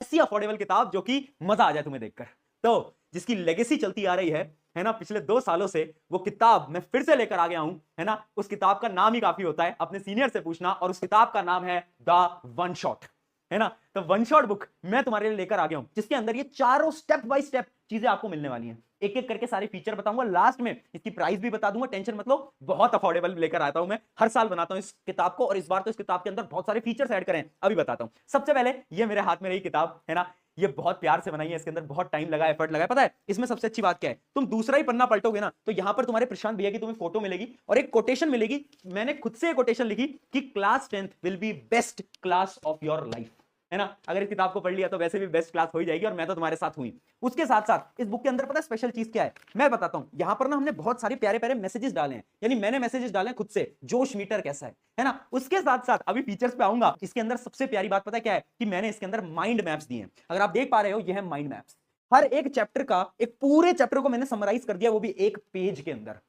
ऐसी अफोर्डेबल किताब जो कि मजा आ जाए तुम्हें देखकर। तो जिसकी लेगेसी चलती आ रही है ना, पिछले 2 सालों से, वो किताब मैं फिर से लेकर आ गया हूं, है ना। उस किताब का नाम ही काफी होता है, अपने सीनियर से पूछना, और उस किताब का नाम है द वन शॉट, है ना। तो वन शॉट बुक मैं तुम्हारे लिए लेकर आ गया हूं, जिसके अंदर ये चारों स्टेप बाय स्टेप चीजें आपको मिलने वाली हैं। एक एक करके सारे फीचर बताऊंगा, लास्ट में इसकी प्राइस भी बता दूंगा, टेंशन मत लो, बहुत अफोर्डेबल लेकर आता हूं मैं, हर साल बनाता हूं इस किताब को, और इस बार तो इस किताब के अंदर बहुत सारे फीचर्स ऐड करें, अभी बताता हूं। सबसे पहले ये मेरे हाथ में रही किताब, है ना, ये बहुत प्यार से बनाई है, इसके अंदर बहुत टाइम लगा, एफर्ट लगा है। पता है इसमें सबसे अच्छी बात क्या है, तुम दूसरा ही पन्ना पलटोगे ना, तो यहां पर तुम्हारे प्रशांत भैया की तुम्हें फोटो मिलेगी और एक कोटेशन मिलेगी। मैंने खुद से कोटेशन लिखी कि class 10th will be best class of your life, है ना। अगर इस किताब को पढ़ लिया तो वैसे भी बेस्ट क्लास हो ही जाएगी, और मैं तो तुम्हारे साथ हुई। उसके साथ साथ इस बुक के अंदर पता है स्पेशल चीज क्या है, मैं बताता हूं। यहां पर ना हमने बहुत सारे प्यारे प्यारे मैसेजेस डाले हैं, यानी मैंने मैसेजेस डाले हैं खुद से, जोश मीटर कैसा है ना। उसके साथ साथ अभी फीचर्स पे आऊंगा, इसके अंदर सबसे प्यारी बात पता है क्या है, कि मैंने इसके अंदर माइंड मैप्स दिए हैं। अगर आप देख पा रहे हो, ये है माइंड मैप्स, हर एक चैप्टर का, एक पूरे चैप्टर को मैंने समराइज कर दिया, वो भी एक पेज के अंदर,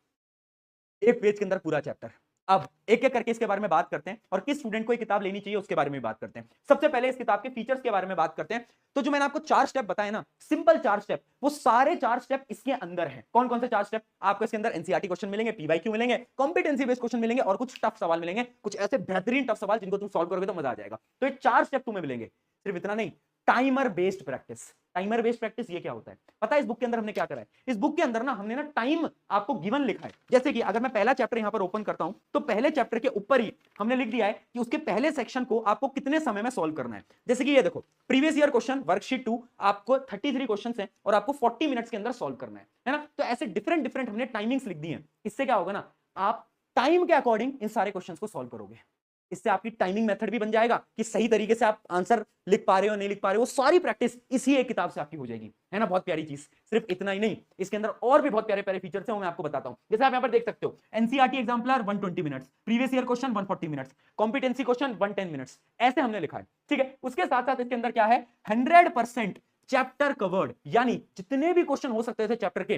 एक पेज के अंदर पूरा चैप्टर। अब एक एक करके इसके बारे में बात करते हैं, और किस स्टूडेंट को ये किताब लेनी चाहिए उसके बारे में बात करते हैं। सबसे पहले इस किताब के फीचर्स के बारे में बात करते हैं। तो जो मैंने आपको 4 स्टेप बताए ना, सिंपल 4 स्टेप, वो सारे 4 स्टेप इसके अंदर हैं। कौन कौन से 4 स्टेप? आपको इसके अंदर एनसीईआरटी क्वेश्चन मिलेंगे, पीवाईक्यू मिलेंगे, कॉम्पिटेंसी बेस्ड क्वेश्चन मिलेंगे, और कुछ टफ सवाल मिलेंगे, कुछ ऐसे बेहतरीन टफ सवाल जिनको तुम सॉल्व करोगे तो मजा आ जाएगा। तो ये 4 स्टेप तुम्हें मिलेंगे। सिर्फ इतना नहीं, timer based practice. Timer based practice ये क्या होता है पता है? इस बुक के अंदर हमने क्या करा है, इस बुक के अंदर ना हमने ना टाइम आपको गिवन लिखा है। जैसे कि अगर मैं पहला चैप्टर यहां पर ओपन करता हूं, तो पहले चैप्टर के ऊपर ही हमने लिख दिया है कि उसके पहले सेक्शन को आपको कितने समय में सॉल्व करना है। जैसे कि ये देखो, प्रीवियस ईयर क्वेश्चन वर्कशीट 2, आपको 33 क्वेश्चन है और आपको 40 मिनट्स के अंदर सॉल्व करना है ना। तो ऐसे डिफरेंट डिफरेंट हमने टाइमिंग्स लिख दी है। इससे क्या होगा ना, आप टाइम के अकॉर्डिंग इन सारे क्वेश्चंस को सॉल्व करोगे। इससे आपकी टाइमिंग मेथड भी बन जाएगा कि सही तरीके से आप आंसर लिख पा रहे हो नहीं लिख पा रहे हो, वो सारी प्रैक्टिस इसी एक किताब से आपकी हो जाएगी, है ना। बहुत प्यारी चीज। सिर्फ इतना ही नहीं, इसके अंदर और भी बहुत प्यारे प्यारे फीचर्स हैं, वो मैं आपको बताता हूं। जैसे आप यहां पर देख सकते हो, NCERT exemplar 120 minutes, previous year question 140 minutes, competency question 110 minutes, ऐसे हमने लिखा है, ठीक है। उसके साथ साथ इसके अंदर क्या है, 100% चैप्टर कवर्ड, यानी जितने भी क्वेश्चन हो सकते थे चैप्टर के,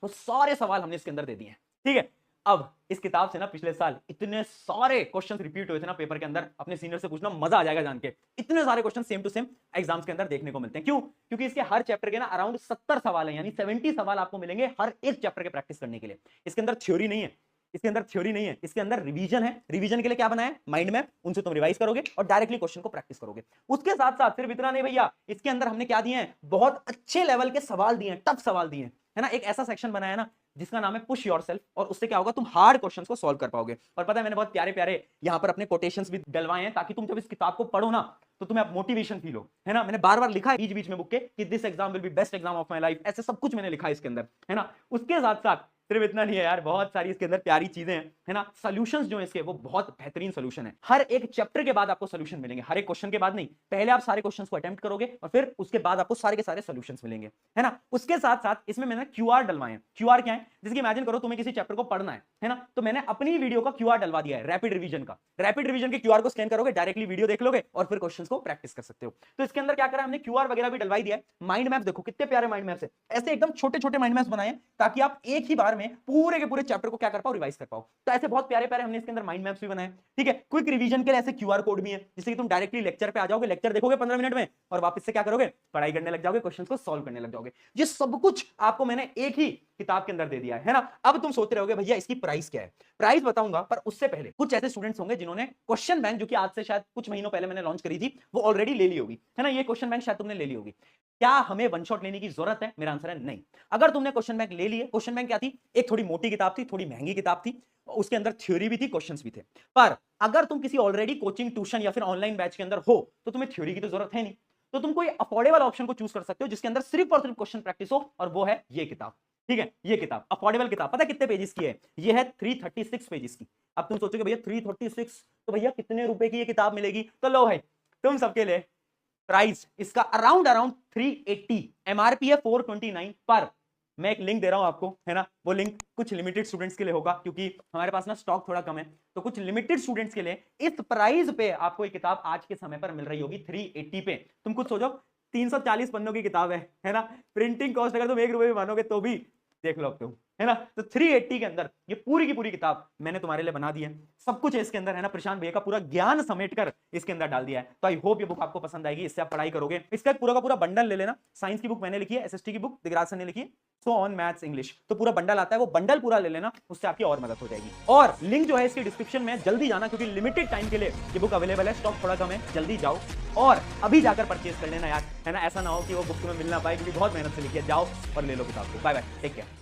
वो सारे सवाल हमने इसके अंदर दे दिए हैं, ठीक है। अब इस किताब से ना पिछले साल इतने सारे क्वेश्चंस रिपीट हुए थे ना पेपर के अंदर, अपने सीनियर से पूछना, मजा आ जाएगा जान के। इतने सारे question same to same exams के अंदर देखने को मिलते हैं। क्यों? क्योंकि इसके हर चैप्टर के ना अराउंड 70 सवाल हैं, यानी 70 सवाल आपको मिलेंगे हर एक चैप्टर के प्रैक्टिस करने के लिए। इसके अंदर थ्योरी नहीं है, इसके अंदर थ्योरी नहीं है, इसके अंदर रिवीजन है। रिवीजन के लिए क्या बनाया है, माइंड मैप, उनसे तुम रिवाइज करोगे और डायरेक्टली क्वेश्चन को प्रैक्टिस करोगे। उसके साथ साथ सिर्फ इतना नहीं भैया, इसके अंदर हमने क्या दिए हैं, बहुत अच्छे लेवल के सवाल दिए हैं, टफ सवाल दिए हैं, है ना। एक ऐसा सेक्शन बनाया ना जिसका नाम है पुश योरसेल्फ, और उससे क्या होगा, तुम हार्ड क्वेश्चंस को सॉल्व कर पाओगे। और पता है मैंने बहुत प्यारे प्यारे यहां पर अपने कोटेशंस भी डलवाए हैं, ताकि तुम जब इस किताब को पढ़ो ना तो तुम्हें मोटिवेशन फील हो, है ना। मैंने बार बार लिखा है बीच बीच में बुक के कि this exam will be best exam of my life, ऐसे सब कुछ मैंने लिखा है इसके अंदर, है ना। उसके साथ साथ सिर्फ इतना नहीं है यार, बहुत सारी इसके अंदर प्यारी चीजें हैं, है ना। सॉल्यूशंस जो है इसके, वो बहुत बेहतरीन सॉल्यूशन है। हर एक चैप्टर के बाद आपको सॉल्यूशन मिलेंगे, हर एक क्वेश्चन के बाद नहीं, पहले आप सारे क्वेश्चंस को अटेम्प्ट करोगे और फिर उसके बाद आपको सारे के सारे सॉल्यूशंस मिलेंगे, है ना। उसके साथ साथ इसमें मैंने क्यूआर डलवाए हैं। क्यूआर क्या है? जैसे कि इमेजिन करो तुम्हें किसी चैप्टर को पढ़ना है ना, तो मैंने अपनी वीडियो का क्यूआर डलवा दिया है, रैपिड रिवीजन का। रैपिड रिवीजन के क्यूआर को स्कैन करोगे, डायरेक्टली वीडियो देख लोगे और फिर क्वेश्चंस को प्रैक्टिस कर सकते हो। तो इसके अंदर क्या करा हमने, क्यूआर वगैरह भी डलवाई दिया है। माइंड मैप देखो कितने प्यारे माइंड मैप्स है, ऐसे एकदम छोटे छोटे माइंड मैप्स बनाए ताकि आप एक ही बार में पूरे के पूरे चैप्टर को क्या कर पाओ, रिवाइज कर पाओ। तो ऐसे बहुत प्यारे प्यारे हमने इसके अंदर माइंड मैप्स भी बनाए, ठीक है। क्विक रिवीजन के लिए ऐसे क्यूआर कोड भी है, जिससे कि तुम डायरेक्टली लेक्चर पे आ जाओगे, लेक्चर देखोगे 15 मिनट में और वापस से क्या करोगे, पढ़ाई करने लग जाओगे, क्वेश्चंस को सॉल्व करने लग जाओगे। ये सब कुछ आपको मैंने एक ही किताब के अंदर दे दिया है ना। अब तुम सोच रहे होगे भैया इसकी प्राइस क्या है, प्राइस बताऊंगा, पर उससे पहले कुछ ऐसे स्टूडेंट्स होंगे जिन्होंने क्वेश्चन बैंक, जो कि आज से शायद कुछ महीनों पहले मैंने लॉन्च करी थी, वो ऑलरेडी ले ली होगी, है ना। ये क्वेश्चन बैंक शायद तुमने ले ली होगी। क्या हमें वन शॉट लेने की जरूरत है? मेरा आंसर है नहीं। अगर तुमने क्वेश्चन बैंक ले लिए, क्वेश्चन बैंक क्या थी, एक थोड़ी मोटी किताब थी, थोड़ी महंगी किताब थी, उसके अंदर थ्योरी भी थी, क्वेश्चंस भी थे। पर अगर तुम किसी ऑलरेडी कोचिंग, ट्यूशन या फिर ऑनलाइन बैच के अंदर हो, तो तुम्हें थ्योरी की तो जरूरत है नहीं। तो तुम कोई अफोर्डेबल ऑप्शन को चूज कर सकते हो, जिसके अंदर सिर्फ और सिर्फ क्वेश्चन प्रैक्टिस हो, और वो है ये किताब, ठीक है। ये किताब अफोर्डेबल किताब, पता है कितने पेजेस की है? ये है 336 पेजेस की। अब तुम सोचोगे भैया 336, तो भैया कितने रुपए की ये किताब मिलेगी? तो लो भाई, तुम सबके लिए प्राइस इसका अराउंड 380, एमआरपी है 429, पर मैं एक लिंक दे रहा हूं आपको, है ना। वो लिंक कुछ लिमिटेड स्टूडेंट्स के लिए होगा, क्योंकि हमारे पास ना स्टॉक थोड़ा कम है, तो कुछ लिमिटेड स्टूडेंट्स के लिए इस प्राइस पे आपको ये किताब आज के समय पर मिल रही होगी 380 पे। तुम कुछ सोचो, 340 पन्नों की किताब है ना। प्रिंटिंग कॉस्ट अगर तुम ₹1 भी मानोगे तो भी देख लो अब तुम, है ना। तो 380 के अंदर ये पूरी की पूरी किताब मैंने तुम्हारे लिए बना दी है, सब कुछ है इसके अंदर, है ना। प्रशांत भैया का पूरा ज्ञान समेट कर इसके अंदर डाल दिया है। तो आई होप ये बुक आपको पसंद आएगी, इससे आप पढ़ाई करोगे। इसका पूरा का पूरा बंडल ले लेना। साइंस की बुक मैंने लिखी है, एसएसटी की बुक दिगराज सर ने लिखी है, सो ऑन मैथ्स इंग्लिश, तो पूरा बंडल आता है, वो बंडल पूरा ले लेना, उससे आपकी और मदद हो जाएगी। और लिंक जो है इसकी डिस्क्रिप्शन में, जल्दी जाना क्योंकि लिमिटेड टाइम के लिए ये बुक अवेलेबल है, स्टॉक थोड़ा कम है, जल्दी जाओ और अभी जाकर परचेज कर लेना यार, है ना। ऐसा ना हो कि वो बुक तुम्हें मिल ना पाए, क्योंकि बहुत मेहनत से लिखी है। जाओ और ले लो किताब को। Bye bye, take care.